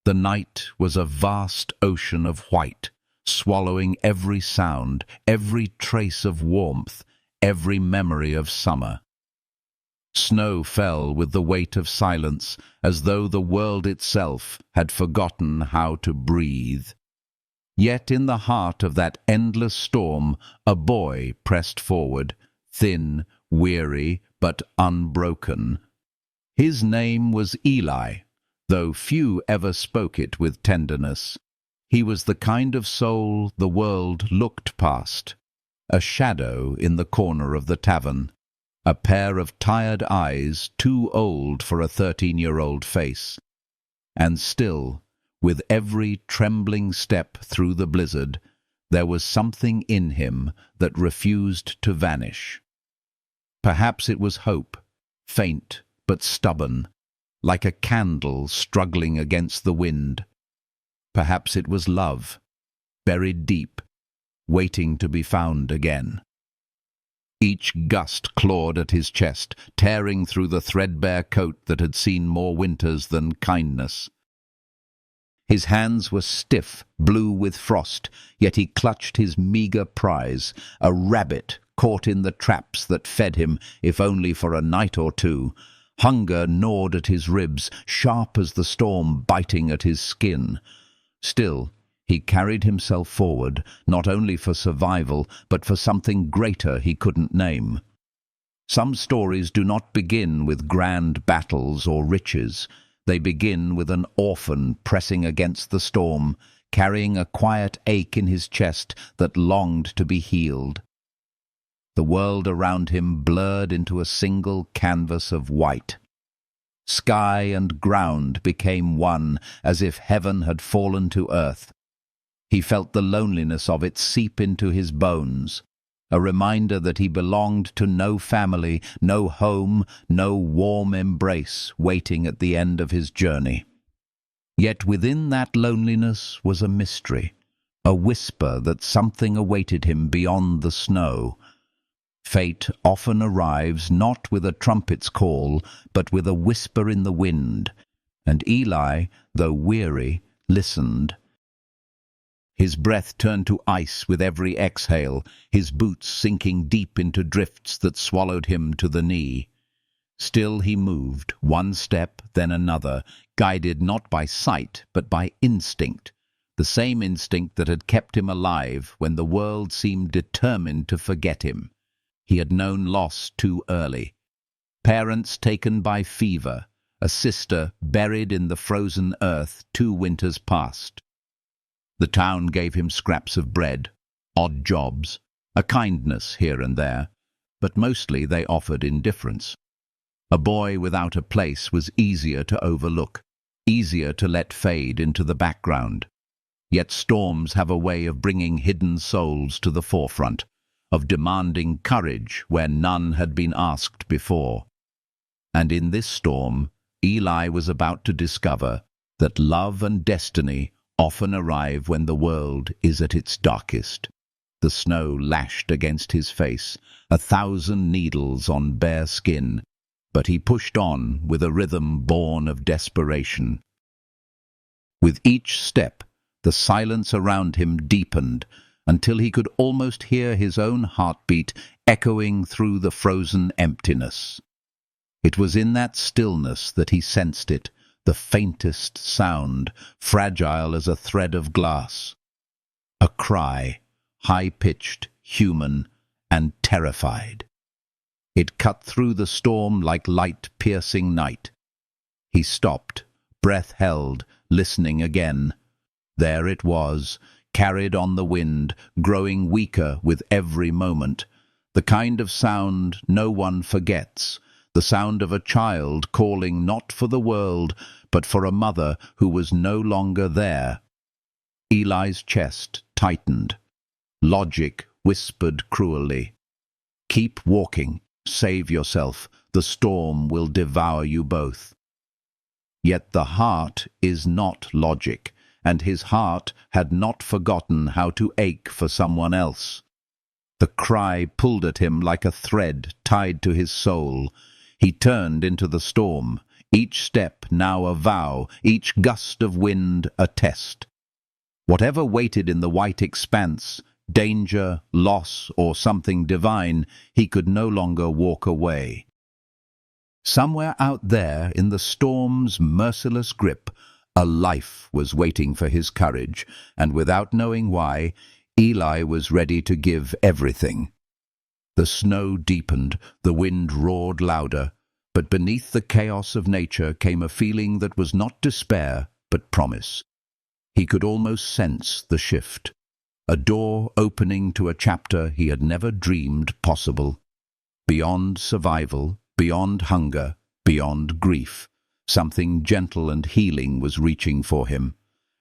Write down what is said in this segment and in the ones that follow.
The night was a vast ocean of white, swallowing every sound, every trace of warmth, every memory of summer. Snow fell with the weight of silence, as though the world itself had forgotten how to breathe. Yet in the heart of that endless storm, a boy pressed forward, thin, weary, but unbroken. His name was Eli, though few ever spoke it with tenderness. He was the kind of soul the world looked past, a shadow in the corner of the tavern, a pair of tired eyes too old for a 13-year-old face. And still, with every trembling step through the blizzard, there was something in him that refused to vanish. Perhaps it was hope, faint but stubborn, like a candle struggling against the wind. Perhaps it was love, buried deep, waiting to be found again. Each gust clawed at his chest, tearing through the threadbare coat that had seen more winters than kindness. His hands were stiff, blue with frost, yet he clutched his meagre prize, a rabbit caught in the traps that fed him, if only for a night or two. Hunger gnawed at his ribs, sharp as the storm biting at his skin. Still, he carried himself forward, not only for survival, but for something greater he couldn't name. Some stories do not begin with grand battles or riches. They begin with an orphan pressing against the storm, carrying a quiet ache in his chest that longed to be healed. The world around him blurred into a single canvas of white. Sky and ground became one, as if heaven had fallen to earth. He felt the loneliness of it seep into his bones, a reminder that he belonged to no family, no home, no warm embrace waiting at the end of his journey. Yet within that loneliness was a mystery, a whisper that something awaited him beyond the snow. Fate often arrives not with a trumpet's call, but with a whisper in the wind, and Eli, though weary, listened. His breath turned to ice with every exhale, his boots sinking deep into drifts that swallowed him to the knee. Still he moved, one step, then another, guided not by sight, but by instinct, the same instinct that had kept him alive when the world seemed determined to forget him. He had known loss too early. Parents taken by fever, a sister buried in the frozen earth 2 winters past. The town gave him scraps of bread, odd jobs, a kindness here and there, but mostly they offered indifference. A boy without a place was easier to overlook, easier to let fade into the background. Yet storms have a way of bringing hidden souls to the forefront, of demanding courage where none had been asked before. And in this storm, Eli was about to discover that love and destiny often arrive when the world is at its darkest. The snow lashed against his face, 1,000 needles on bare skin, but he pushed on with a rhythm born of desperation. With each step, the silence around him deepened, until he could almost hear his own heartbeat echoing through the frozen emptiness. It was in that stillness that he sensed it, the faintest sound, fragile as a thread of glass. A cry, high-pitched, human, and terrified. It cut through the storm like light piercing night. He stopped, breath held, listening again. There it was, carried on the wind, growing weaker with every moment. The kind of sound no one forgets, the sound of a child calling not for the world, but for a mother who was no longer there. Eli's chest tightened. Logic whispered cruelly, "Keep walking, save yourself, the storm will devour you both." Yet the heart is not logic, and his heart had not forgotten how to ache for someone else. The cry pulled at him like a thread tied to his soul. He turned into the storm, each step now a vow, each gust of wind a test. Whatever waited in the white expanse, danger, loss, or something divine, he could no longer walk away. Somewhere out there, in the storm's merciless grip, a life was waiting for his courage, and without knowing why, Eli was ready to give everything. The snow deepened, the wind roared louder, but beneath the chaos of nature came a feeling that was not despair, but promise. He could almost sense the shift, a door opening to a chapter he had never dreamed possible. Beyond survival, beyond hunger, beyond grief, something gentle and healing was reaching for him.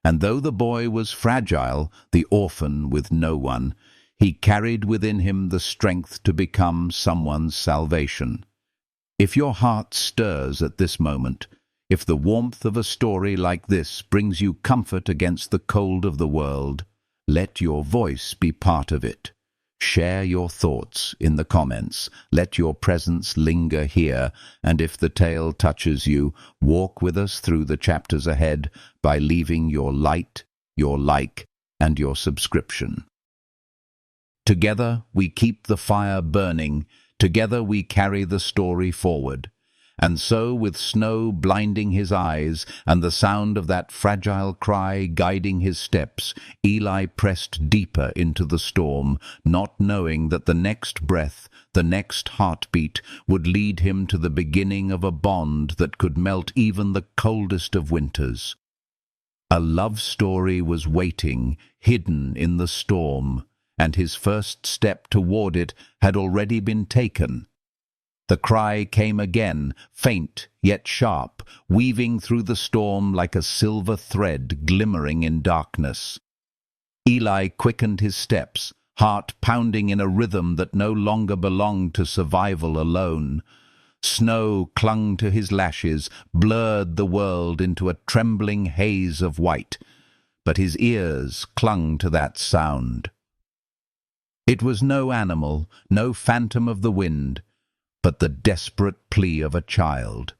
And though the boy was fragile, the orphan with no one, he carried within him the strength to become someone's salvation. If your heart stirs at this moment, if the warmth of a story like this brings you comfort against the cold of the world, let your voice be part of it. Share your thoughts in the comments. Let your presence linger here, and if the tale touches you, walk with us through the chapters ahead by leaving your light, your like, and your subscription. Together we keep the fire burning. Together we carry the story forward. And so, with snow blinding his eyes and the sound of that fragile cry guiding his steps, Eli pressed deeper into the storm, not knowing that the next breath, the next heartbeat, would lead him to the beginning of a bond that could melt even the coldest of winters. A love story was waiting, hidden in the storm, and his first step toward it had already been taken. The cry came again, faint yet sharp, weaving through the storm like a silver thread glimmering in darkness. Eli quickened his steps, heart pounding in a rhythm that no longer belonged to survival alone. Snow clung to his lashes, blurred the world into a trembling haze of white, but his ears clung to that sound. It was no animal, no phantom of the wind, but the desperate plea of a child.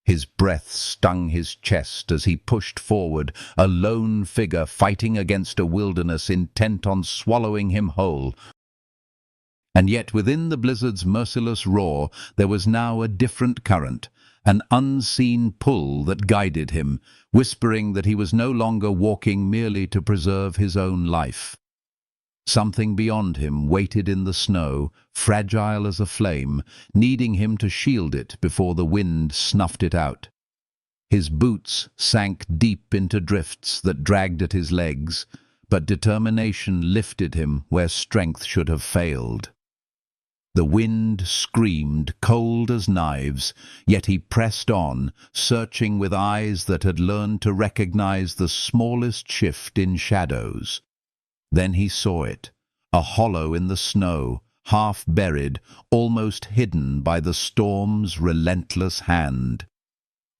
His breath stung his chest as he pushed forward, a lone figure fighting against a wilderness intent on swallowing him whole. And yet within the blizzard's merciless roar there was now a different current, an unseen pull that guided him, whispering that he was no longer walking merely to preserve his own life. Something beyond him waited in the snow, fragile as a flame, needing him to shield it before the wind snuffed it out. His boots sank deep into drifts that dragged at his legs, but determination lifted him where strength should have failed. The wind screamed, cold as knives, yet he pressed on, searching with eyes that had learned to recognize the smallest shift in shadows. Then he saw it, a hollow in the snow, half buried, almost hidden by the storm's relentless hand.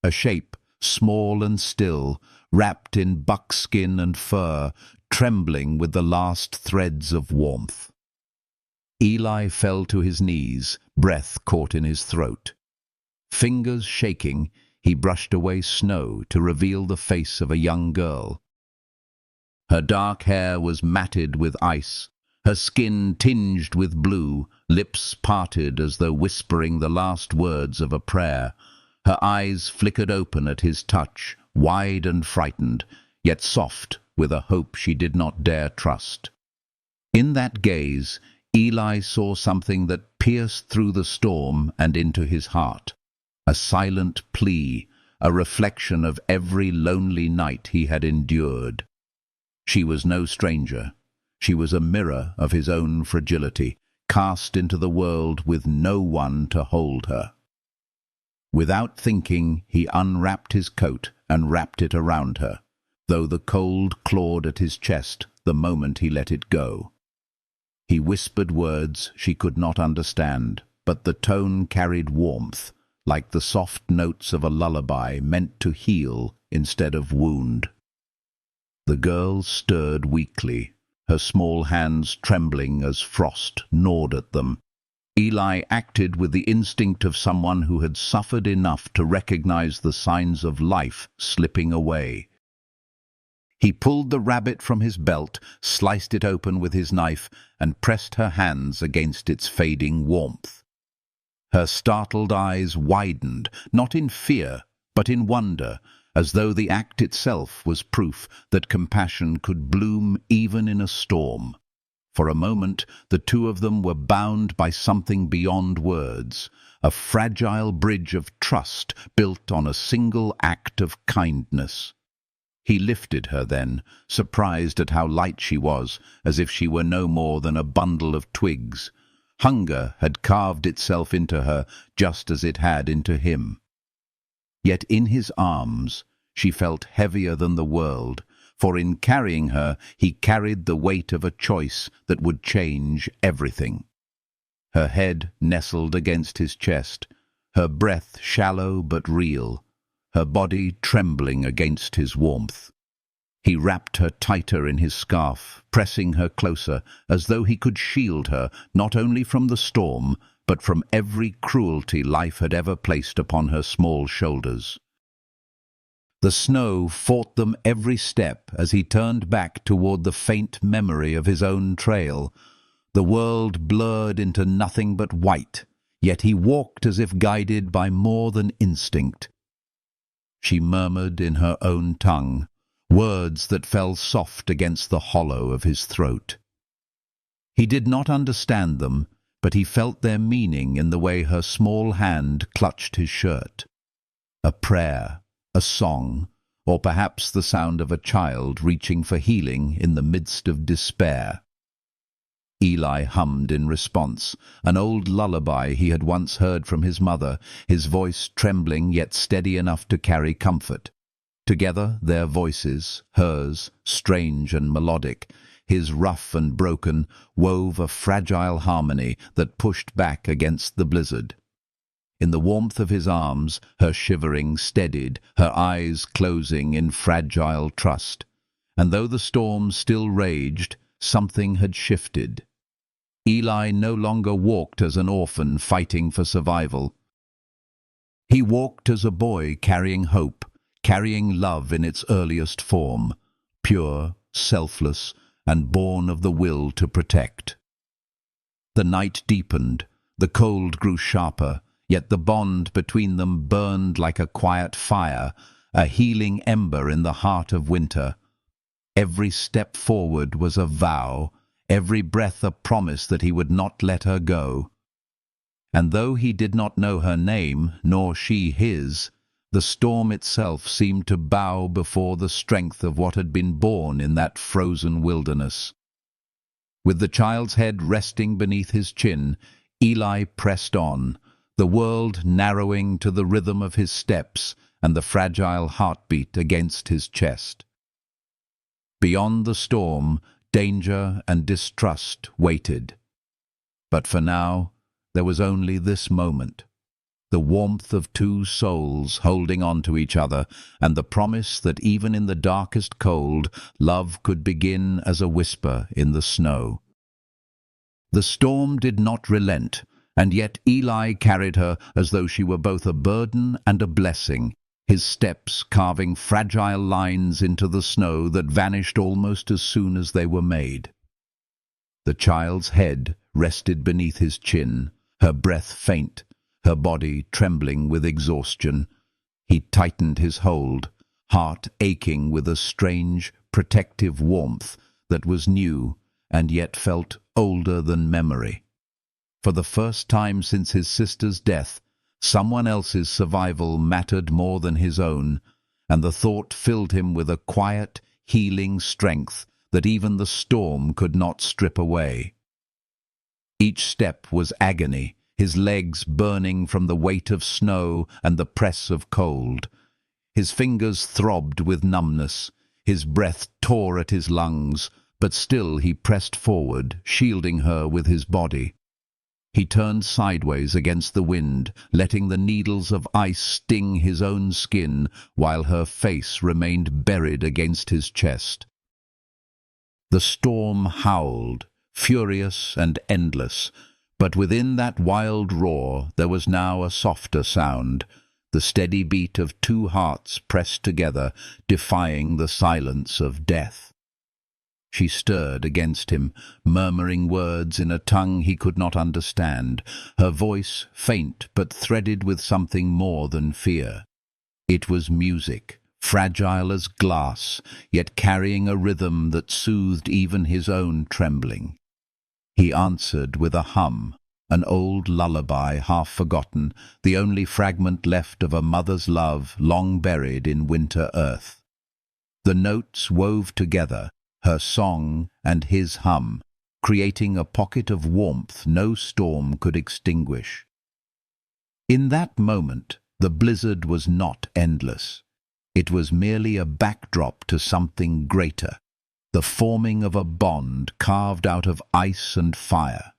A shape, small and still, wrapped in buckskin and fur, trembling with the last threads of warmth. Eli fell to his knees, breath caught in his throat. Fingers shaking, he brushed away snow to reveal the face of a young girl. Her dark hair was matted with ice, her skin tinged with blue, lips parted as though whispering the last words of a prayer. Her eyes flickered open at his touch, wide and frightened, yet soft with a hope she did not dare trust. In that gaze, Eli saw something that pierced through the storm and into his heart. A silent plea, a reflection of every lonely night he had endured. She was no stranger. She was a mirror of his own fragility, cast into the world with no one to hold her. Without thinking, he unwrapped his coat and wrapped it around her, though the cold clawed at his chest the moment he let it go. He whispered words she could not understand, but the tone carried warmth, like the soft notes of a lullaby meant to heal instead of wound. The girl stirred weakly, her small hands trembling as frost gnawed at them. Eli acted with the instinct of someone who had suffered enough to recognize the signs of life slipping away. He pulled the rabbit from his belt, sliced it open with his knife, and pressed her hands against its fading warmth. Her startled eyes widened, not in fear, but in wonder, as though the act itself was proof that compassion could bloom even in a storm. For a moment, the two of them were bound by something beyond words, a fragile bridge of trust built on a single act of kindness. He lifted her then, surprised at how light she was, as if she were no more than a bundle of twigs. Hunger had carved itself into her just as it had into him. Yet in his arms she felt heavier than the world, for in carrying her he carried the weight of a choice that would change everything. Her head nestled against his chest, her breath shallow but real, her body trembling against his warmth. He wrapped her tighter in his scarf, pressing her closer, as though he could shield her not only from the storm, but from every cruelty life had ever placed upon her small shoulders. The snow fought them every step as he turned back toward the faint memory of his own trail. The world blurred into nothing but white, yet he walked as if guided by more than instinct. She murmured in her own tongue, words that fell soft against the hollow of his throat. He did not understand them, but he felt their meaning in the way her small hand clutched his shirt. A prayer, a song, or perhaps the sound of a child reaching for healing in the midst of despair. Eli hummed in response, an old lullaby he had once heard from his mother, his voice trembling yet steady enough to carry comfort. Together their voices, hers, strange and melodic, his rough and broken, wove a fragile harmony that pushed back against the blizzard. In the warmth of his arms, her shivering steadied, her eyes closing in fragile trust. And though the storm still raged, something had shifted. Eli no longer walked as an orphan fighting for survival. He walked as a boy carrying hope, carrying love in its earliest form, pure, selfless, and born of the will to protect. The night deepened, the cold grew sharper, yet the bond between them burned like a quiet fire, a healing ember in the heart of winter. Every step forward was a vow, every breath a promise that he would not let her go. And though he did not know her name, nor she his, the storm itself seemed to bow before the strength of what had been born in that frozen wilderness. With the child's head resting beneath his chin, Eli pressed on, the world narrowing to the rhythm of his steps and the fragile heartbeat against his chest. Beyond the storm, danger and distrust waited. But for now, there was only this moment, the warmth of two souls holding on to each other, and the promise that even in the darkest cold, love could begin as a whisper in the snow. The storm did not relent, and yet Eli carried her as though she were both a burden and a blessing, his steps carving fragile lines into the snow that vanished almost as soon as they were made. The child's head rested beneath his chin, her breath faint, her body trembling with exhaustion. He tightened his hold, heart aching with a strange, protective warmth that was new and yet felt older than memory. For the first time since his sister's death, someone else's survival mattered more than his own, and the thought filled him with a quiet, healing strength that even the storm could not strip away. Each step was agony, his legs burning from the weight of snow and the press of cold. His fingers throbbed with numbness, his breath tore at his lungs, but still he pressed forward, shielding her with his body. He turned sideways against the wind, letting the needles of ice sting his own skin while her face remained buried against his chest. The storm howled, furious and endless, But within that wild roar there was now a softer sound, the steady beat of two hearts pressed together, defying the silence of death. She stirred against him, murmuring words in a tongue he could not understand, her voice faint but threaded with something more than fear. It was music, fragile as glass, yet carrying a rhythm that soothed even his own trembling. He answered with a hum, an old lullaby half forgotten, the only fragment left of a mother's love long buried in winter earth. The notes wove together, her song and his hum, creating a pocket of warmth no storm could extinguish. In that moment, the blizzard was not endless. It was merely a backdrop to something greater, the forming of a bond carved out of ice and fire.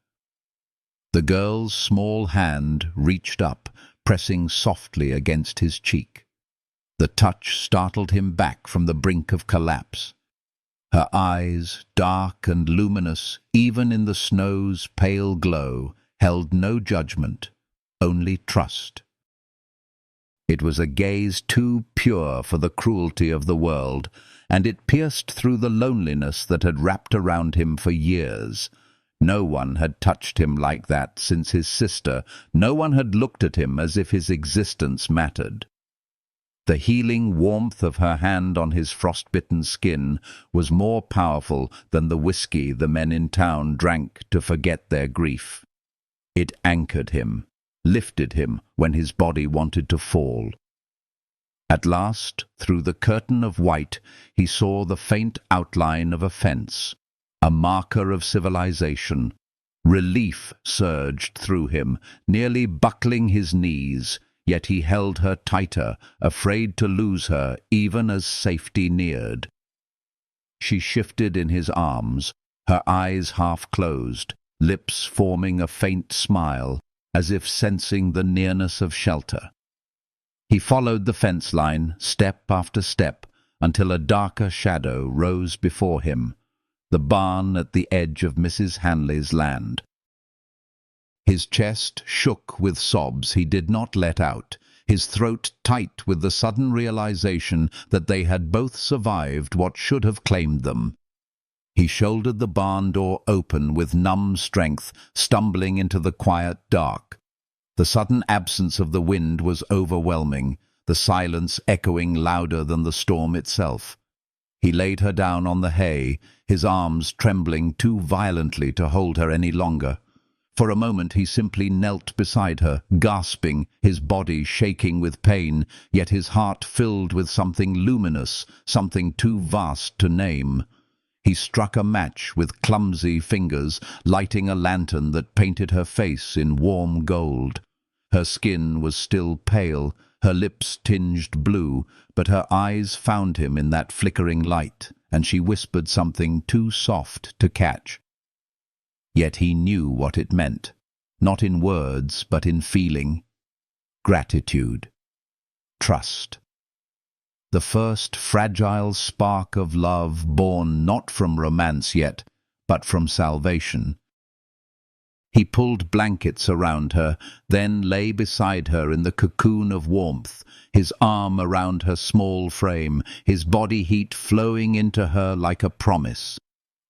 The girl's small hand reached up, pressing softly against his cheek. The touch startled him back from the brink of collapse. Her eyes, dark and luminous, even in the snow's pale glow, held no judgment, only trust. It was a gaze too pure for the cruelty of the world, and it pierced through the loneliness that had wrapped around him for years. No one had touched him like that since his sister. No one had looked at him as if his existence mattered. The healing warmth of her hand on his frost-bitten skin was more powerful than the whiskey the men in town drank to forget their grief. It anchored him, lifted him when his body wanted to fall. At last, through the curtain of white, he saw the faint outline of a fence, a marker of civilization. Relief surged through him, nearly buckling his knees. Yet he held her tighter, afraid to lose her, even as safety neared. She shifted in his arms, her eyes half closed, lips forming a faint smile, as if sensing the nearness of shelter. He followed the fence line, step after step, until a darker shadow rose before him, the barn at the edge of Mrs. Hanley's land. His chest shook with sobs he did not let out, his throat tight with the sudden realization that they had both survived what should have claimed them. He shouldered the barn door open with numb strength, stumbling into the quiet dark. The sudden absence of the wind was overwhelming, the silence echoing louder than the storm itself. He laid her down on the hay, his arms trembling too violently to hold her any longer. For a moment he simply knelt beside her, gasping, his body shaking with pain, yet his heart filled with something luminous, something too vast to name. He struck a match with clumsy fingers, lighting a lantern that painted her face in warm gold. Her skin was still pale, her lips tinged blue, but her eyes found him in that flickering light, and she whispered something too soft to catch. Yet he knew what it meant, not in words but in feeling. Gratitude. Trust. The first fragile spark of love born not from romance yet, but from salvation. He pulled blankets around her, then lay beside her in the cocoon of warmth, his arm around her small frame, his body heat flowing into her like a promise.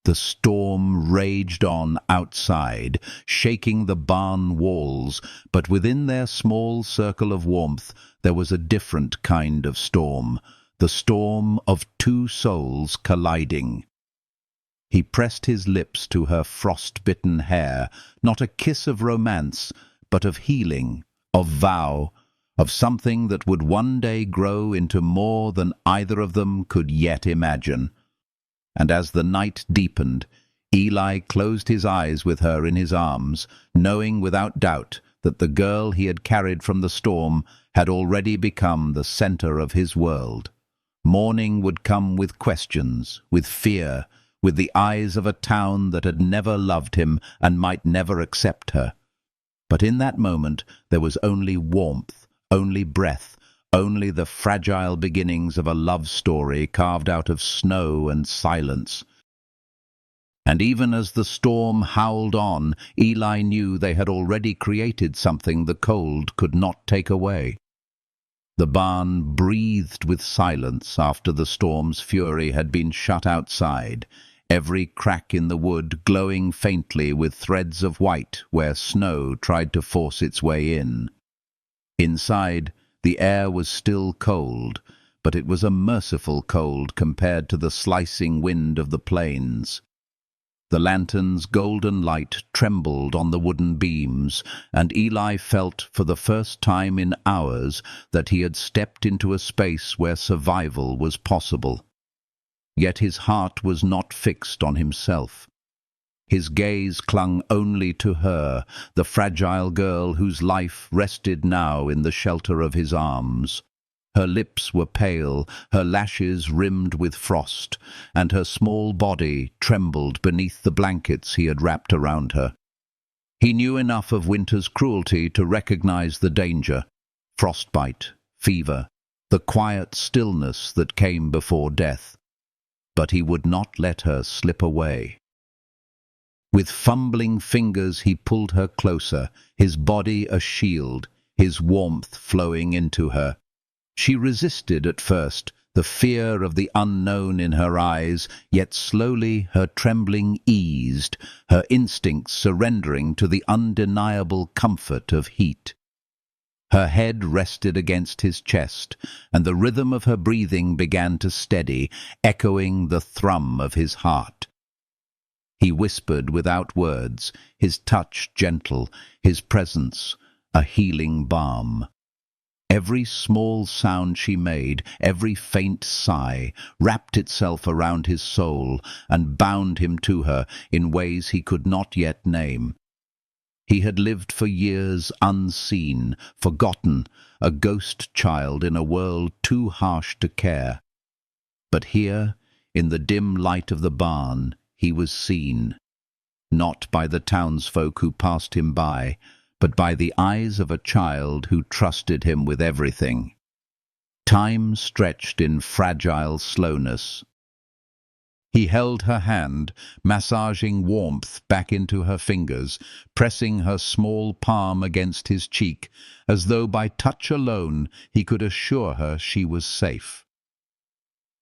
The storm raged on outside, shaking the barn walls, but within their small circle of warmth there was a different kind of storm, the storm of two souls colliding. He pressed his lips to her frost-bitten hair, not a kiss of romance, but of healing, of vow, of something that would one day grow into more than either of them could yet imagine. And as the night deepened, Eli closed his eyes with her in his arms, knowing without doubt that the girl he had carried from the storm had already become the center of his world. Morning would come with questions, with fear, with the eyes of a town that had never loved him and might never accept her. But in that moment there was only warmth, only breath, only the fragile beginnings of a love story carved out of snow and silence. And even as the storm howled on, Eli knew they had already created something the cold could not take away. The barn breathed with silence after the storm's fury had been shut outside, every crack in the wood glowing faintly with threads of white where snow tried to force its way in. Inside, the air was still cold, but it was a merciful cold compared to the slicing wind of the plains. The lantern's golden light trembled on the wooden beams, and Eli felt for the first time in hours that he had stepped into a space where survival was possible. Yet his heart was not fixed on himself. His gaze clung only to her, the fragile girl whose life rested now in the shelter of his arms. Her lips were pale, her lashes rimmed with frost, and her small body trembled beneath the blankets he had wrapped around her. He knew enough of winter's cruelty to recognize the danger: frostbite, fever, the quiet stillness that came before death. But he would not let her slip away. With fumbling fingers he pulled her closer, his body a shield, his warmth flowing into her. She resisted at first, the fear of the unknown in her eyes, yet slowly her trembling eased, her instincts surrendering to the undeniable comfort of heat. Her head rested against his chest, and the rhythm of her breathing began to steady, echoing the thrum of his heart. He whispered without words, his touch gentle, his presence a healing balm. Every small sound she made, every faint sigh, wrapped itself around his soul and bound him to her in ways he could not yet name. He had lived for years unseen, forgotten, a ghost child in a world too harsh to care. But here, in the dim light of the barn, he was seen, not by the townsfolk who passed him by, but by the eyes of a child who trusted him with everything. Time stretched in fragile slowness. He held her hand, massaging warmth back into her fingers, pressing her small palm against his cheek, as though by touch alone he could assure her she was safe.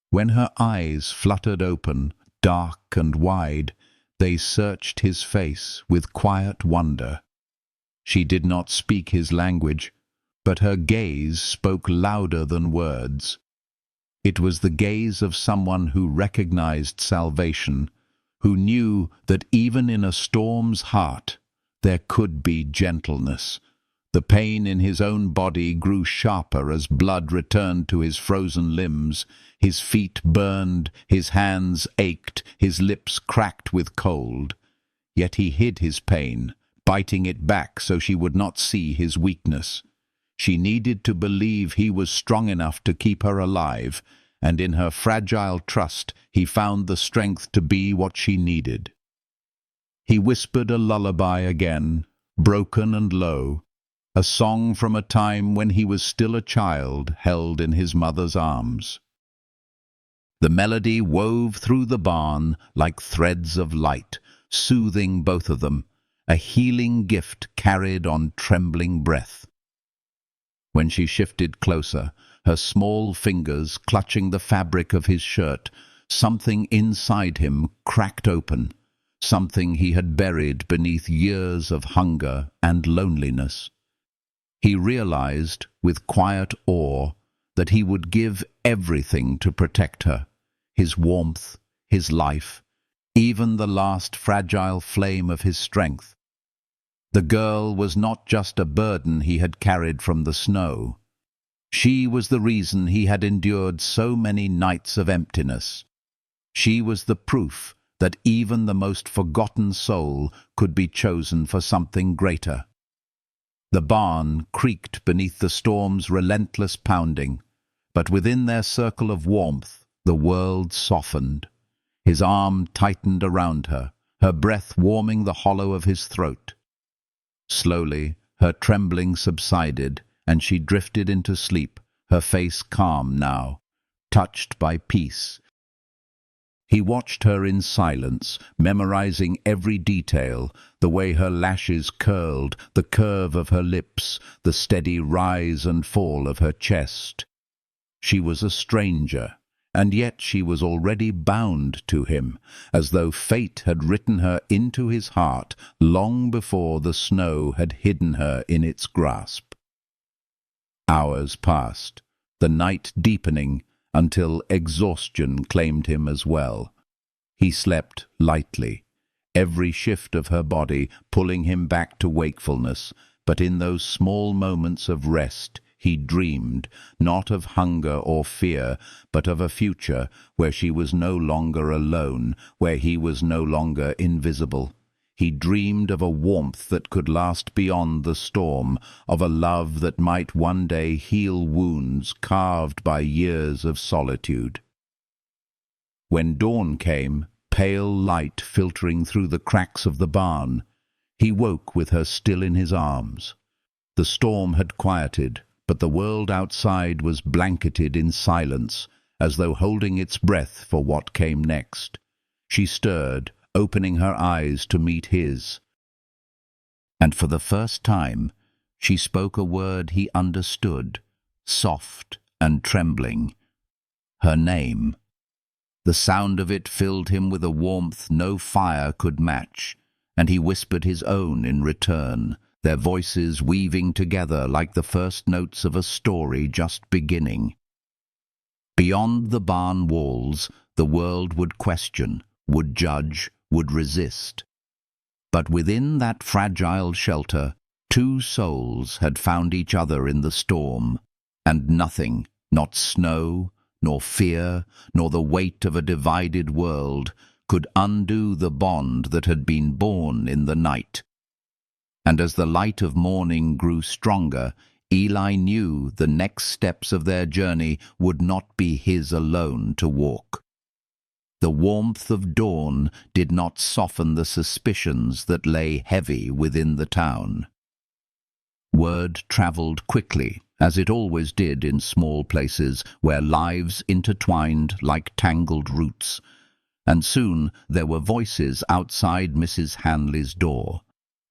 When her eyes fluttered open, dark and wide, they searched his face with quiet wonder. She did not speak his language, but her gaze spoke louder than words. It was the gaze of someone who recognized salvation, who knew that even in a storm's heart there could be gentleness. The pain in his own body grew sharper as blood returned to his frozen limbs. His feet burned, his hands ached, his lips cracked with cold. Yet he hid his pain, biting it back so she would not see his weakness. She needed to believe he was strong enough to keep her alive, and in her fragile trust he found the strength to be what she needed. He whispered a lullaby again, broken and low, a song from a time when he was still a child held in his mother's arms. The melody wove through the barn like threads of light, soothing both of them, a healing gift carried on trembling breath. When she shifted closer, her small fingers clutching the fabric of his shirt, something inside him cracked open, something he had buried beneath years of hunger and loneliness. He realized, with quiet awe, that he would give everything to protect her, his warmth, his life, even the last fragile flame of his strength. The girl was not just a burden he had carried from the snow. She was the reason he had endured so many nights of emptiness. She was the proof that even the most forgotten soul could be chosen for something greater. The barn creaked beneath the storm's relentless pounding, but within their circle of warmth the world softened. His arm tightened around her, her breath warming the hollow of his throat. Slowly, her trembling subsided, and she drifted into sleep, her face calm now, touched by peace. He watched her in silence, memorizing every detail, the way her lashes curled, the curve of her lips, the steady rise and fall of her chest. She was a stranger, and yet she was already bound to him, as though fate had written her into his heart long before the snow had hidden her in its grasp. Hours passed, the night deepening, until exhaustion claimed him as well. He slept lightly, every shift of her body pulling him back to wakefulness, but in those small moments of rest he dreamed, not of hunger or fear, but of a future where she was no longer alone, where he was no longer invisible. He dreamed of a warmth that could last beyond the storm, of a love that might one day heal wounds carved by years of solitude. When dawn came, pale light filtering through the cracks of the barn, he woke with her still in his arms. The storm had quieted, but the world outside was blanketed in silence, as though holding its breath for what came next. She stirred, opening her eyes to meet his. And for the first time, she spoke a word he understood, soft and trembling. Her name. The sound of it filled him with a warmth no fire could match, and he whispered his own in return, their voices weaving together like the first notes of a story just beginning. Beyond the barn walls, the world would question, would judge, would resist. But within that fragile shelter, two souls had found each other in the storm, and nothing, not snow, nor fear, nor the weight of a divided world, could undo the bond that had been born in the night. And as the light of morning grew stronger, Eli knew the next steps of their journey would not be his alone to walk. The warmth of dawn did not soften the suspicions that lay heavy within the town. Word travelled quickly, as it always did in small places where lives intertwined like tangled roots, and soon there were voices outside Mrs. Hanley's door,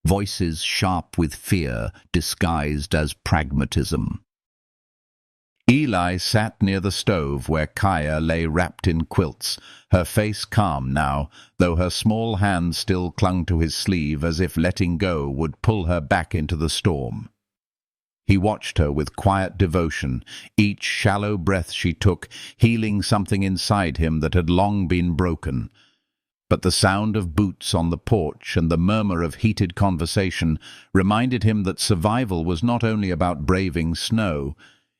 voices sharp with fear disguised as pragmatism. Eli sat near the stove where Kaya lay wrapped in quilts, her face calm now, though her small hand still clung to his sleeve as if letting go would pull her back into the storm. He watched her with quiet devotion, each shallow breath she took healing something inside him that had long been broken. But the sound of boots on the porch and the murmur of heated conversation reminded him that survival was not only about braving snow,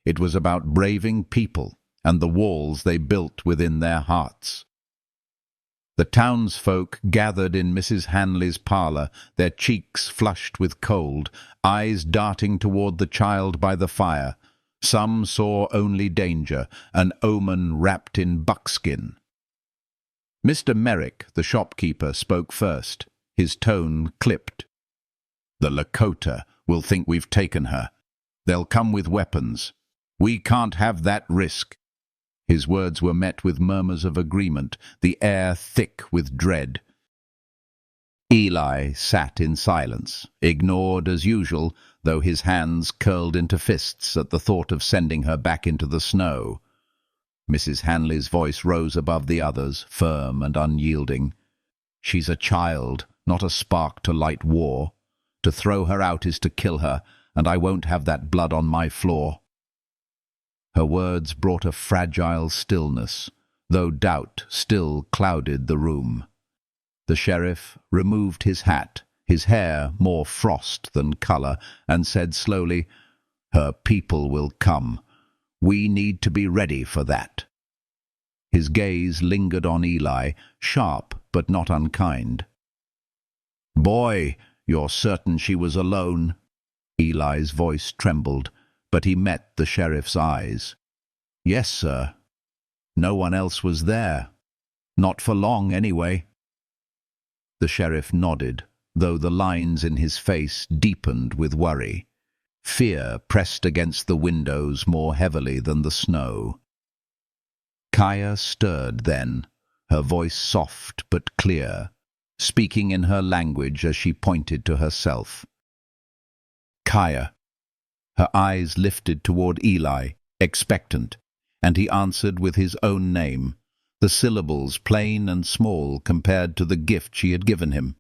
it was about braving people and the walls they built within their hearts. The townsfolk gathered in Mrs. Hanley's parlour, their cheeks flushed with cold, eyes darting toward the child by the fire. Some saw only danger, an omen wrapped in buckskin. Mr. Merrick, the shopkeeper, spoke first, his tone clipped. "The Lakota will think we've taken her. They'll come with weapons. We can't have that risk." His words were met with murmurs of agreement, the air thick with dread. Eli sat in silence, ignored as usual, though his hands curled into fists at the thought of sending her back into the snow. Mrs. Hanley's voice rose above the others, firm and unyielding. "She's a child, not a spark to light war. To throw her out is to kill her, and I won't have that blood on my floor." Her words brought a fragile stillness, though doubt still clouded the room. The sheriff removed his hat, his hair more frost than colour, and said slowly, "Her people will come. We need to be ready for that." His gaze lingered on Eli, sharp but not unkind. "Boy, you're certain she was alone?" Eli's voice trembled, but he met the sheriff's eyes. "Yes, sir. No one else was there. Not for long, anyway." The sheriff nodded, though the lines in his face deepened with worry. Fear pressed against the windows more heavily than the snow. Kaya stirred then, her voice soft but clear, speaking in her language as she pointed to herself. Kaya. Her eyes lifted toward Eli, expectant, and he answered with his own name, the syllables plain and small compared to the gift she had given him.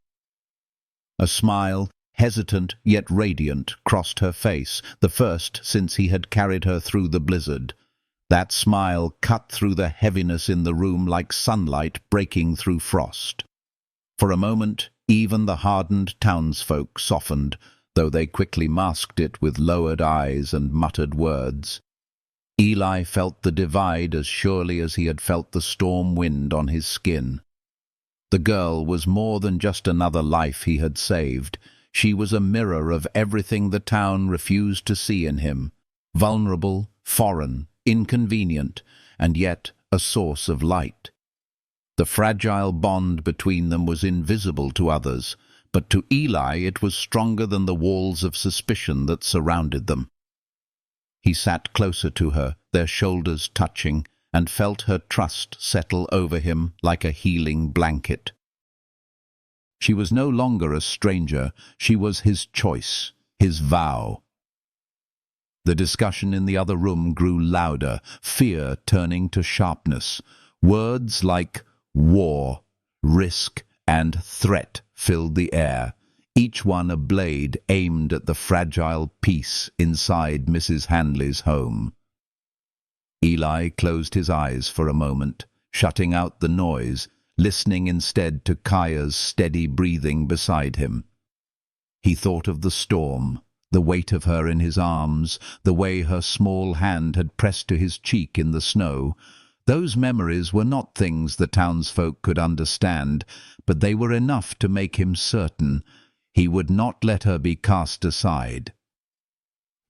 A smile, hesitant yet radiant, crossed her face, the first since he had carried her through the blizzard. That smile cut through the heaviness in the room like sunlight breaking through frost. For a moment, even the hardened townsfolk softened, though they quickly masked it with lowered eyes and muttered words. Eli felt the divide as surely as he had felt the storm wind on his skin. The girl was more than just another life he had saved. She was a mirror of everything the town refused to see in him, vulnerable, foreign, inconvenient, and yet a source of light. The fragile bond between them was invisible to others, but to Eli it was stronger than the walls of suspicion that surrounded them. He sat closer to her, their shoulders touching, and felt her trust settle over him like a healing blanket. She was no longer a stranger, she was his choice, his vow. The discussion in the other room grew louder, fear turning to sharpness. Words like war, risk, and threat filled the air, each one a blade aimed at the fragile peace inside Mrs. Hanley's home. Eli closed his eyes for a moment, shutting out the noise, listening instead to Kaya's steady breathing beside him. He thought of the storm, the weight of her in his arms, the way her small hand had pressed to his cheek in the snow. Those memories were not things the townsfolk could understand, but they were enough to make him certain he would not let her be cast aside.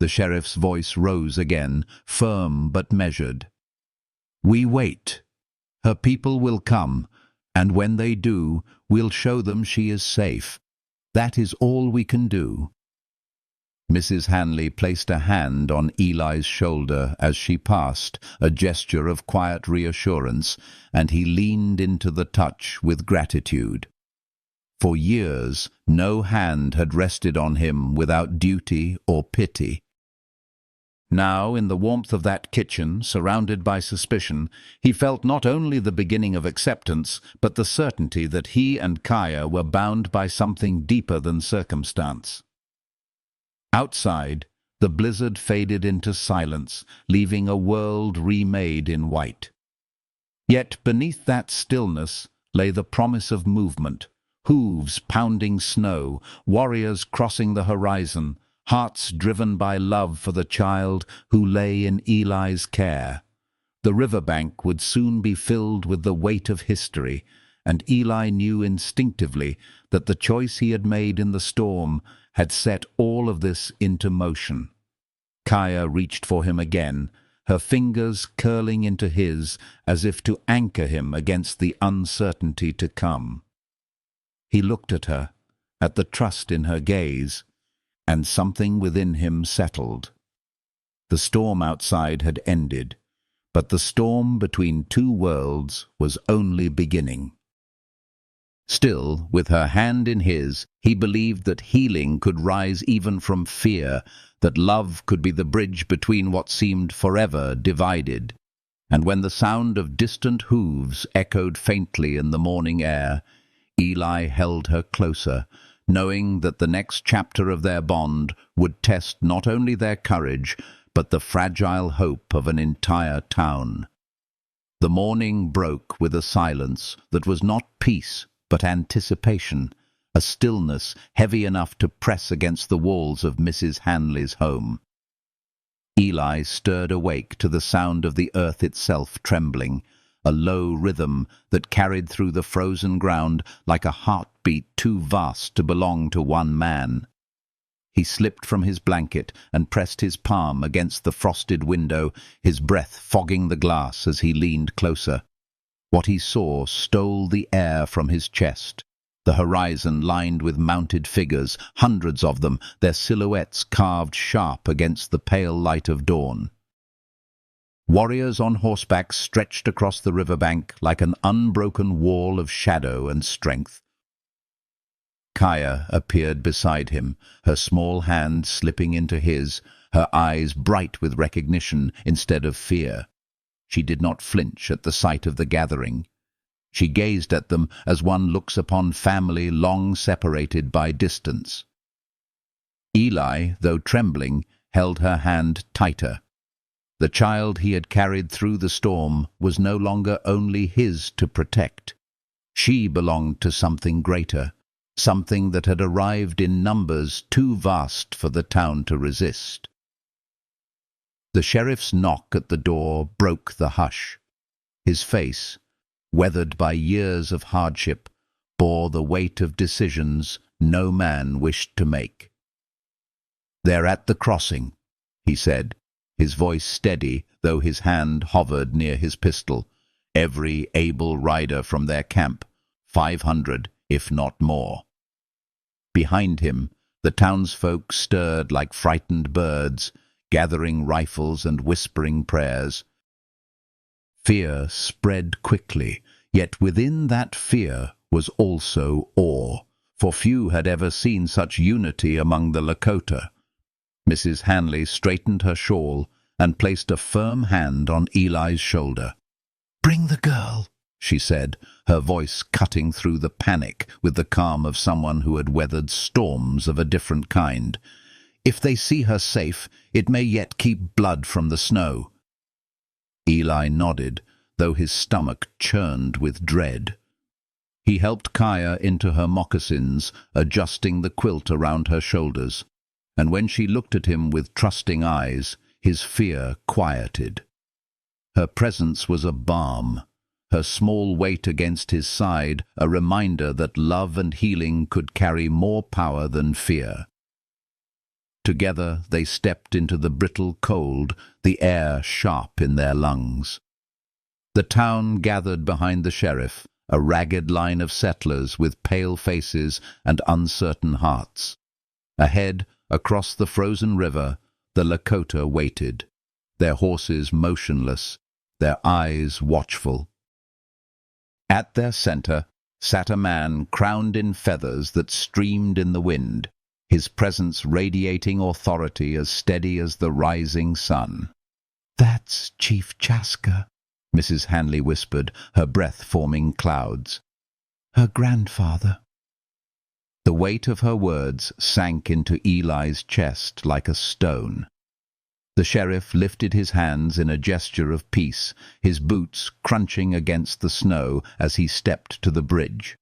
The sheriff's voice rose again, firm but measured. "We wait. Her people will come, and when they do, we'll show them she is safe. That is all we can do." Mrs. Hanley placed a hand on Eli's shoulder as she passed, a gesture of quiet reassurance, and he leaned into the touch with gratitude. For years, no hand had rested on him without duty or pity. Now, in the warmth of that kitchen, surrounded by suspicion, he felt not only the beginning of acceptance, but the certainty that he and Kaya were bound by something deeper than circumstance. Outside, the blizzard faded into silence, leaving a world remade in white. Yet beneath that stillness lay the promise of movement, hooves pounding snow, warriors crossing the horizon, hearts driven by love for the child who lay in Eli's care. The riverbank would soon be filled with the weight of history, and Eli knew instinctively that the choice he had made in the storm had set all of this into motion. Kaya reached for him again, her fingers curling into his as if to anchor him against the uncertainty to come. He looked at her, at the trust in her gaze, and something within him settled. The storm outside had ended, but the storm between two worlds was only beginning. Still, with her hand in his, he believed that healing could rise even from fear, that love could be the bridge between what seemed forever divided. And when the sound of distant hooves echoed faintly in the morning air, Eli held her closer, knowing that the next chapter of their bond would test not only their courage, but the fragile hope of an entire town. The morning broke with a silence that was not peace, but anticipation, a stillness heavy enough to press against the walls of Mrs. Hanley's home. Eli stirred awake to the sound of the earth itself trembling, a low rhythm that carried through the frozen ground like a heartbeat too vast to belong to one man. He slipped from his blanket and pressed his palm against the frosted window, his breath fogging the glass as he leaned closer. What he saw stole the air from his chest. The horizon lined with mounted figures, hundreds of them, their silhouettes carved sharp against the pale light of dawn. Warriors on horseback stretched across the riverbank like an unbroken wall of shadow and strength. Kaya appeared beside him, her small hand slipping into his, her eyes bright with recognition instead of fear. She did not flinch at the sight of the gathering. She gazed at them as one looks upon family long separated by distance. Eli, though trembling, held her hand tighter. The child he had carried through the storm was no longer only his to protect. She belonged to something greater, something that had arrived in numbers too vast for the town to resist. The sheriff's knock at the door broke the hush. His face, weathered by years of hardship, bore the weight of decisions no man wished to make. "They're at the crossing," he said, his voice steady, though his hand hovered near his pistol. "Every able rider from their camp, 500, if not more." Behind him, the townsfolk stirred like frightened birds, gathering rifles and whispering prayers. Fear spread quickly, yet within that fear was also awe, for few had ever seen such unity among the Lakota. Mrs. Hanley straightened her shawl and placed a firm hand on Eli's shoulder. "Bring the girl," she said, her voice cutting through the panic with the calm of someone who had weathered storms of a different kind. "If they see her safe, it may yet keep blood from the snow." Eli nodded, though his stomach churned with dread. He helped Kaya into her moccasins, adjusting the quilt around her shoulders, and when she looked at him with trusting eyes, his fear quieted. Her presence was a balm, her small weight against his side a reminder that love and healing could carry more power than fear. Together they stepped into the brittle cold, the air sharp in their lungs. The town gathered behind the sheriff, a ragged line of settlers with pale faces and uncertain hearts. Ahead, across the frozen river, the Lakota waited, their horses motionless, their eyes watchful. At their center sat a man crowned in feathers that streamed in the wind, his presence radiating authority as steady as the rising sun. "That's Chief Chaska," Mrs. Hanley whispered, her breath forming clouds. "Her grandfather." The weight of her words sank into Eli's chest like a stone. The sheriff lifted his hands in a gesture of peace, his boots crunching against the snow as he stepped to the bridge.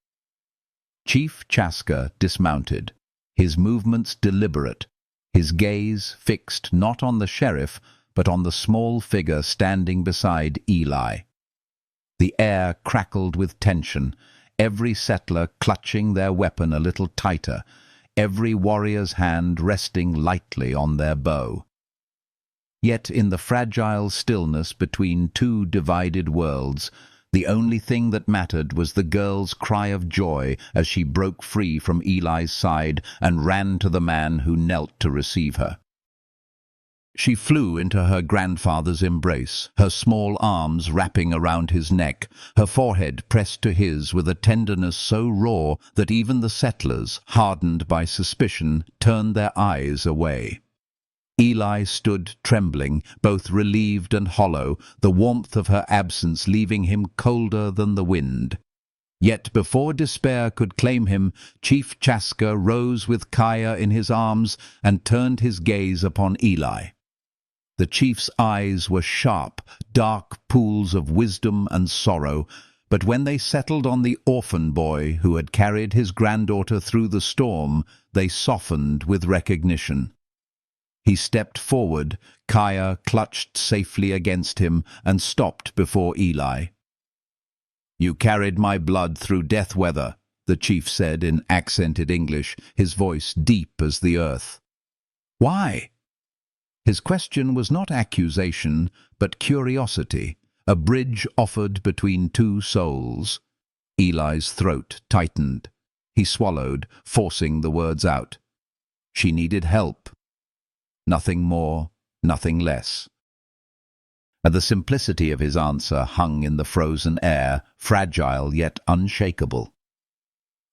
Chief Chaska dismounted, his movements deliberate, his gaze fixed not on the sheriff but on the small figure standing beside Eli. The air crackled with tension, every settler clutching their weapon a little tighter, every warrior's hand resting lightly on their bow. Yet in the fragile stillness between two divided worlds, the only thing that mattered was the girl's cry of joy as she broke free from Eli's side and ran to the man who knelt to receive her. She flew into her grandfather's embrace, her small arms wrapping around his neck, her forehead pressed to his with a tenderness so raw that even the settlers, hardened by suspicion, turned their eyes away. Eli stood trembling, both relieved and hollow, the warmth of her absence leaving him colder than the wind. Yet before despair could claim him, Chief Chaska rose with Kaya in his arms and turned his gaze upon Eli. The chief's eyes were sharp, dark pools of wisdom and sorrow, but when they settled on the orphan boy who had carried his granddaughter through the storm, they softened with recognition. He stepped forward, Kaya clutched safely against him, and stopped before Eli. "You carried my blood through death weather," the chief said in accented English, his voice deep as the earth. "Why?" His question was not accusation, but curiosity, a bridge offered between two souls. Eli's throat tightened. He swallowed, forcing the words out. She needed help. Nothing more, nothing less. and the simplicity of his answer hung in the frozen air, fragile yet unshakable.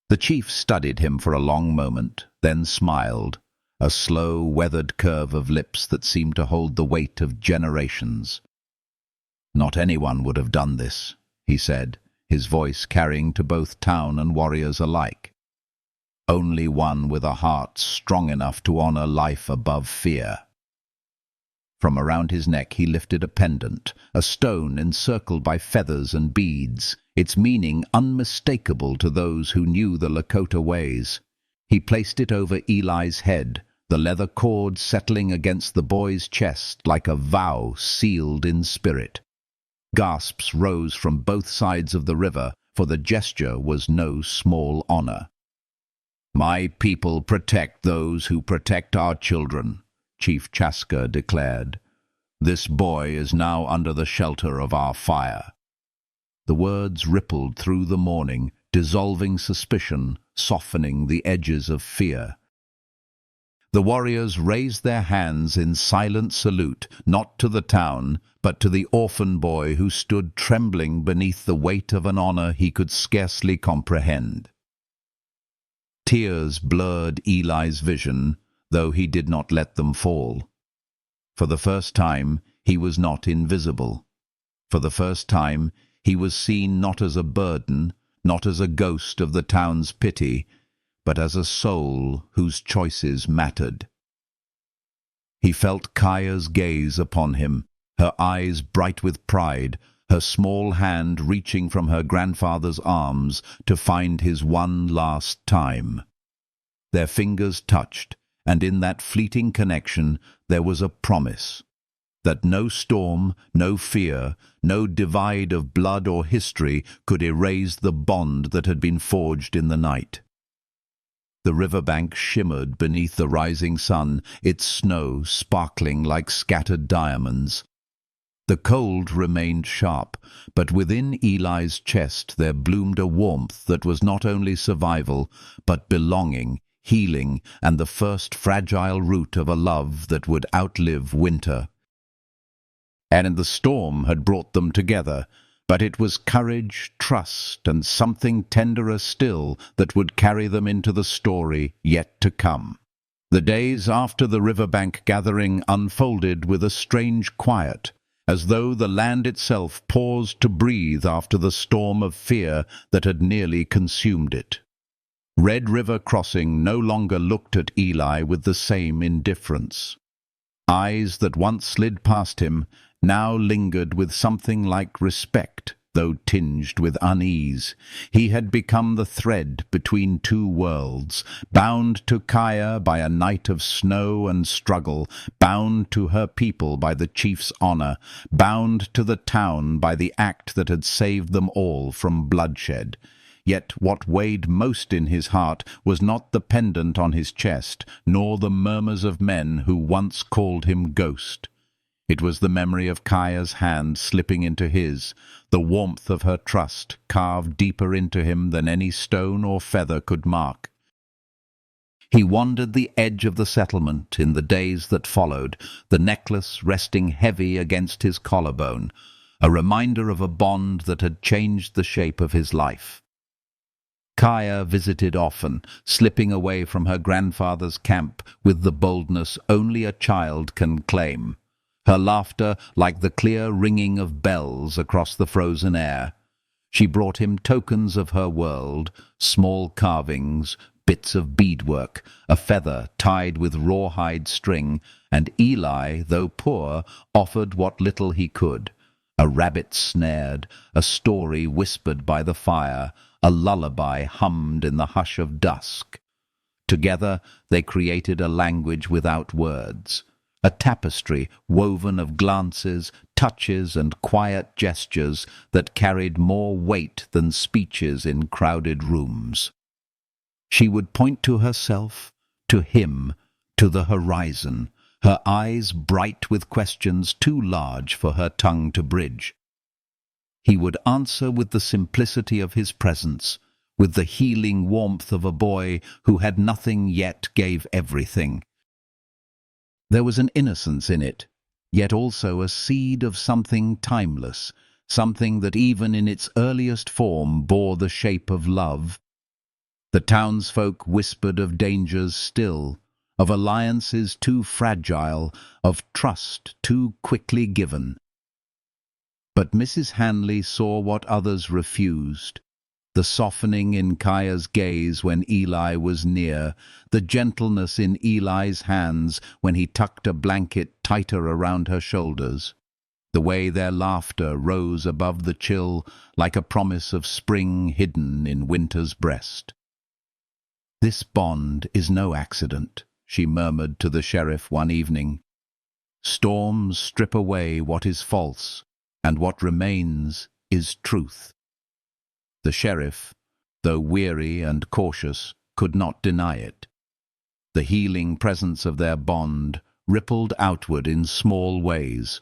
The chief studied him for a long moment, then smiled, a slow, weathered curve of lips that seemed to hold the weight of generations. "Not anyone would have done this," he said, his voice carrying to both town and warriors alike. "Only one with a heart strong enough to honor life above fear." From around his neck he lifted a pendant, a stone encircled by feathers and beads, its meaning unmistakable to those who knew the Lakota ways. He placed it over Eli's head, the leather cord settling against the boy's chest like a vow sealed in spirit. Gasps rose from both sides of the river, for the gesture was no small honor. "My people protect those who protect our children," Chief Chaska declared. "This boy is now under the shelter of our fire." The words rippled through the morning, dissolving suspicion, softening the edges of fear. The warriors raised their hands in silent salute, not to the town, but to the orphan boy who stood trembling beneath the weight of an honor he could scarcely comprehend. Tears blurred Eli's vision, though he did not let them fall. For the first time, he was not invisible. For the first time, he was seen not as a burden, not as a ghost of the town's pity, but as a soul whose choices mattered. He felt Kaya's gaze upon him, her eyes bright with pride, her small hand reaching from her grandfather's arms to find his one last time. Their fingers touched, and in that fleeting connection there was a promise that no storm, no fear, no divide of blood or history could erase the bond that had been forged in the night. The riverbank shimmered beneath the rising sun, its snow sparkling like scattered diamonds. The cold remained sharp, but within Eli's chest there bloomed a warmth that was not only survival, but belonging, healing, and the first fragile root of a love that would outlive winter. And the storm had brought them together, but it was courage, trust, and something tenderer still that would carry them into the story yet to come. The days after the riverbank gathering unfolded with a strange quiet, as though the land itself paused to breathe after the storm of fear that had nearly consumed it. Red River Crossing no longer looked at Eli with the same indifference. Eyes that once slid past him now lingered with something like respect, though tinged with unease. He had become the thread between two worlds, bound to Kaya by a night of snow and struggle, bound to her people by the chief's honor, bound to the town by the act that had saved them all from bloodshed. Yet what weighed most in his heart was not the pendant on his chest, nor the murmurs of men who once called him ghost. It was the memory of Kaya's hand slipping into his, the warmth of her trust carved deeper into him than any stone or feather could mark. He wandered the edge of the settlement in the days that followed, the necklace resting heavy against his collarbone, a reminder of a bond that had changed the shape of his life. Kaya visited often, slipping away from her grandfather's camp with the boldness only a child can claim. Her laughter like the clear ringing of bells across the frozen air. She brought him tokens of her world, small carvings, bits of beadwork, a feather tied with rawhide string, and Eli, though poor, offered what little he could. A rabbit snared, a story whispered by the fire, a lullaby hummed in the hush of dusk. Together they created a language without words, a tapestry woven of glances, touches, and quiet gestures that carried more weight than speeches in crowded rooms. She would point to herself, to him, to the horizon, her eyes bright with questions too large for her tongue to bridge. He would answer with the simplicity of his presence, with the healing warmth of a boy who had nothing yet gave everything. There was an innocence in it, yet also a seed of something timeless, something that even in its earliest form bore the shape of love. The townsfolk whispered of dangers still, of alliances too fragile, of trust too quickly given. But Mrs. Hanley saw what others refused. The softening in Kaya's gaze when Eli was near, the gentleness in Eli's hands when he tucked a blanket tighter around her shoulders, the way their laughter rose above the chill like a promise of spring hidden in winter's breast. "This bond is no accident," she murmured to the sheriff one evening. "Storms strip away what is false, and what remains is truth." The sheriff, though weary and cautious, could not deny it. The healing presence of their bond rippled outward in small ways.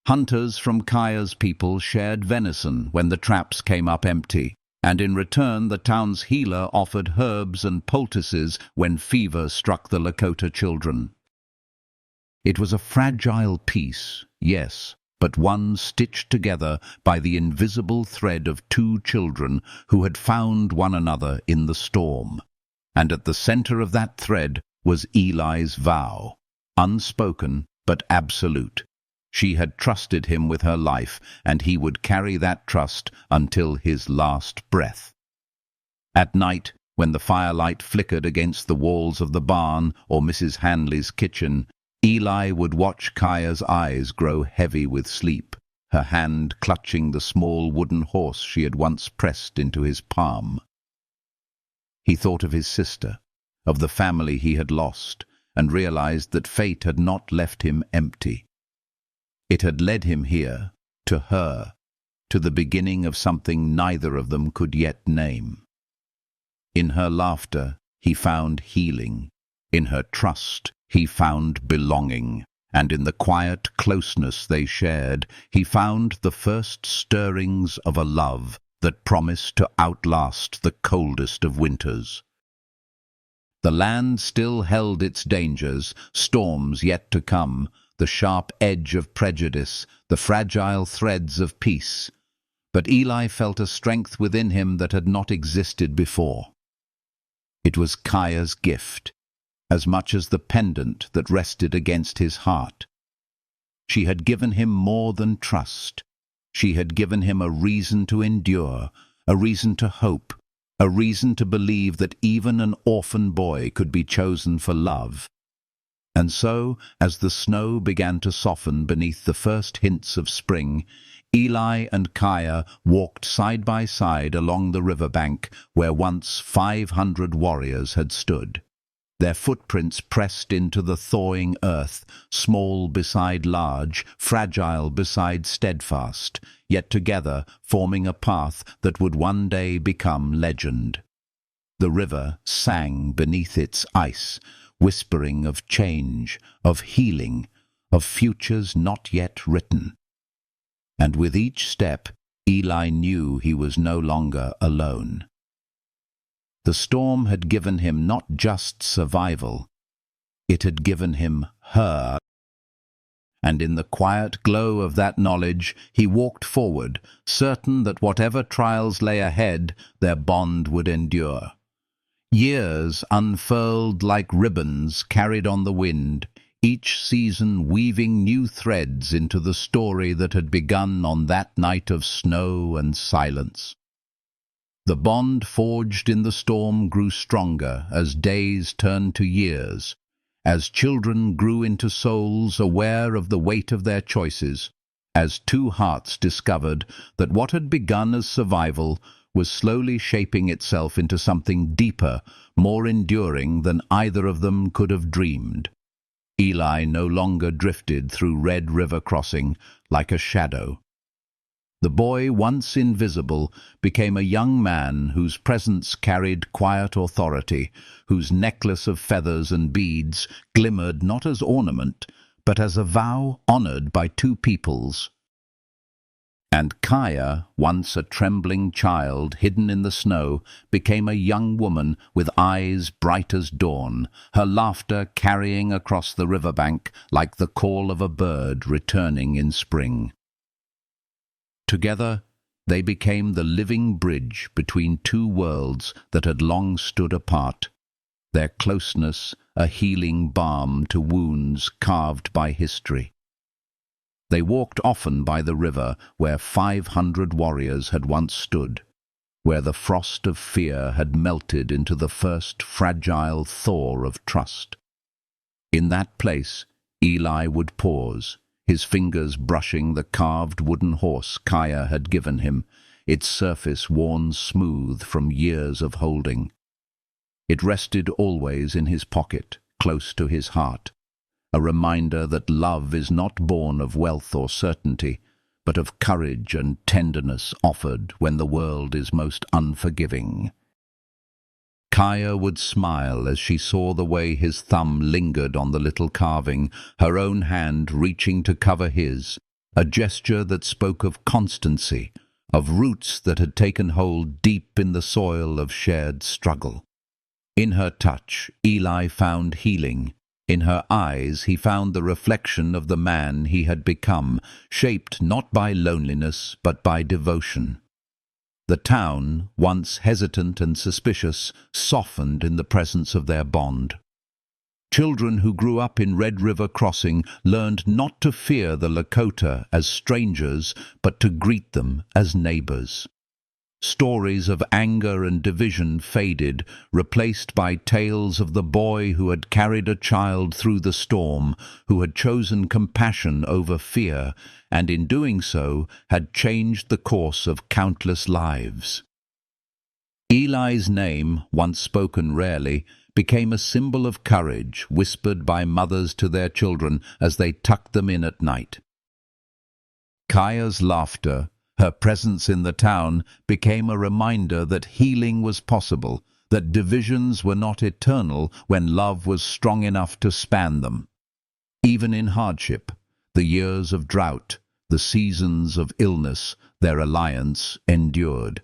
Hunters from Kaya's people shared venison when the traps came up empty, and in return the town's healer offered herbs and poultices when fever struck the Lakota children. It was a fragile peace, yes, but one stitched together by the invisible thread of two children who had found one another in the storm. And at the center of that thread was Eli's vow, unspoken but absolute. She had trusted him with her life, and he would carry that trust until his last breath. At night, when the firelight flickered against the walls of the barn or Mrs. Hanley's kitchen, Eli would watch Kaya's eyes grow heavy with sleep, her hand clutching the small wooden horse she had once pressed into his palm. He thought of his sister, of the family he had lost, and realized that fate had not left him empty. It had led him here, to her, to the beginning of something neither of them could yet name. In her laughter, he found healing. In her trust, he found belonging. And in the quiet closeness they shared, he found the first stirrings of a love that promised to outlast the coldest of winters. The land still held its dangers, storms yet to come, the sharp edge of prejudice, the fragile threads of peace. But Eli felt a strength within him that had not existed before. It was Kaya's gift, as much as the pendant that rested against his heart. She had given him more than trust. She had given him a reason to endure, a reason to hope, a reason to believe that even an orphan boy could be chosen for love. And so, as the snow began to soften beneath the first hints of spring, Eli and Kaya walked side by side along the riverbank where once 500 warriors had stood. Their footprints pressed into the thawing earth, small beside large, fragile beside steadfast, yet together forming a path that would one day become legend. The river sang beneath its ice, whispering of change, of healing, of futures not yet written. And with each step, Eli knew he was no longer alone. The storm had given him not just survival, it had given him her. And in the quiet glow of that knowledge, he walked forward, certain that whatever trials lay ahead, their bond would endure. Years unfurled like ribbons carried on the wind, each season weaving new threads into the story that had begun on that night of snow and silence. The bond forged in the storm grew stronger as days turned to years, as children grew into souls aware of the weight of their choices, as two hearts discovered that what had begun as survival was slowly shaping itself into something deeper, more enduring than either of them could have dreamed. Eli no longer drifted through Red River Crossing like a shadow. The boy, once invisible, became a young man whose presence carried quiet authority, whose necklace of feathers and beads glimmered not as ornament, but as a vow honored by two peoples. And Kaya, once a trembling child hidden in the snow, became a young woman with eyes bright as dawn, her laughter carrying across the riverbank like the call of a bird returning in spring. Together, they became the living bridge between two worlds that had long stood apart, their closeness a healing balm to wounds carved by history. They walked often by the river where 500 warriors had once stood, where the frost of fear had melted into the first fragile thaw of trust. In that place, Eli would pause, his fingers brushing the carved wooden horse Kaya had given him, its surface worn smooth from years of holding. It rested always in his pocket, close to his heart, a reminder that love is not born of wealth or certainty, but of courage and tenderness offered when the world is most unforgiving. Kaya would smile as she saw the way his thumb lingered on the little carving, her own hand reaching to cover his, a gesture that spoke of constancy, of roots that had taken hold deep in the soil of shared struggle. In her touch, Eli found healing. In her eyes he found the reflection of the man he had become, shaped not by loneliness but by devotion. The town, once hesitant and suspicious, softened in the presence of their bond. Children who grew up in Red River Crossing learned not to fear the Lakota as strangers, but to greet them as neighbors. Stories of anger and division faded, replaced by tales of the boy who had carried a child through the storm, who had chosen compassion over fear, and in doing so had changed the course of countless lives. Eli's name, once spoken rarely, became a symbol of courage whispered by mothers to their children as they tucked them in at night. Kaya's laughter, her presence in the town, became a reminder that healing was possible, that divisions were not eternal when love was strong enough to span them. Even in hardship, the years of drought, the seasons of illness, their alliance endured.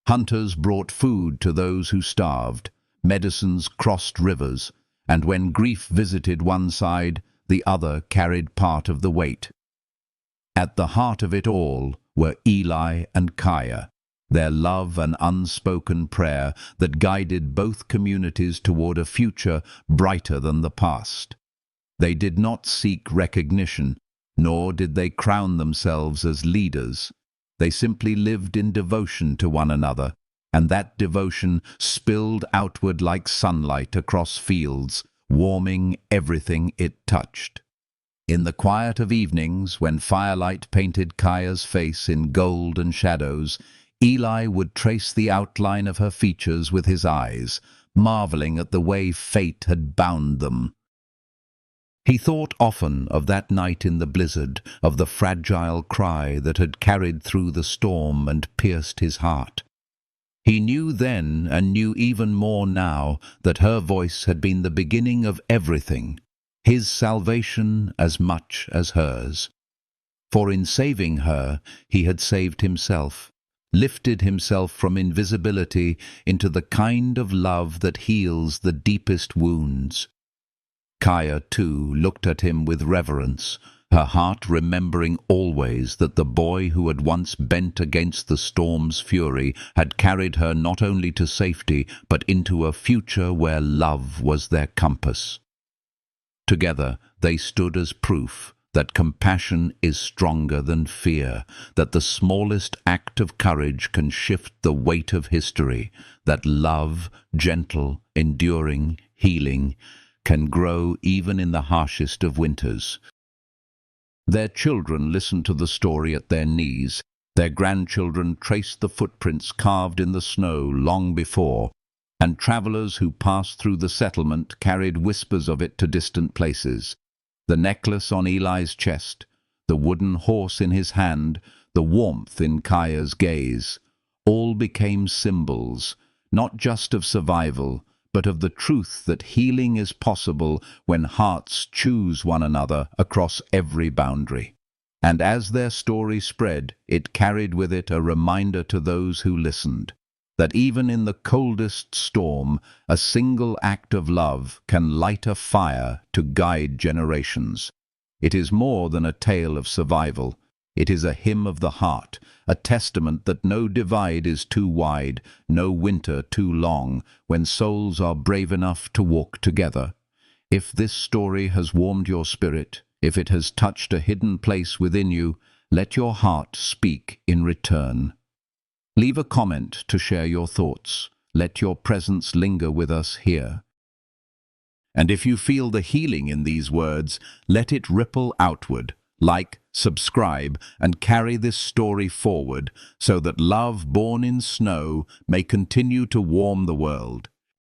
Hunters brought food to those who starved, medicines crossed rivers, and when grief visited one side, the other carried part of the weight. At the heart of it all were Eli and Kaya, their love and unspoken prayer that guided both communities toward a future brighter than the past. They did not seek recognition, nor did they crown themselves as leaders. They simply lived in devotion to one another, and that devotion spilled outward like sunlight across fields, warming everything it touched. In the quiet of evenings, when firelight painted Kaya's face in gold and shadows, Eli would trace the outline of her features with his eyes, marveling at the way fate had bound them. He thought often of that night in the blizzard, of the fragile cry that had carried through the storm and pierced his heart. He knew then, and knew even more now, that her voice had been the beginning of everything, his salvation as much as hers. For in saving her, he had saved himself, lifted himself from invisibility into the kind of love that heals the deepest wounds. Kaya, too, looked at him with reverence, her heart remembering always that the boy who had once bent against the storm's fury had carried her not only to safety, but into a future where love was their compass. Together they stood as proof that compassion is stronger than fear, that the smallest act of courage can shift the weight of history, that love, gentle, enduring, healing, can grow even in the harshest of winters. Their children listened to the story at their knees. Their grandchildren traced the footprints carved in the snow long before, and travellers who passed through the settlement carried whispers of it to distant places. The necklace on Eli's chest, the wooden horse in his hand, the warmth in Kaya's gaze, all became symbols, not just of survival, but of the truth that healing is possible when hearts choose one another across every boundary. And as their story spread, it carried with it a reminder to those who listened, that even in the coldest storm, a single act of love can light a fire to guide generations. It is more than a tale of survival. It is a hymn of the heart, a testament that no divide is too wide, no winter too long, when souls are brave enough to walk together. If this story has warmed your spirit, if it has touched a hidden place within you, let your heart speak in return. Leave a comment to share your thoughts. Let your presence linger with us here. And if you feel the healing in these words, let it ripple outward. Like, subscribe, and carry this story forward so that love born in snow may continue to warm the world.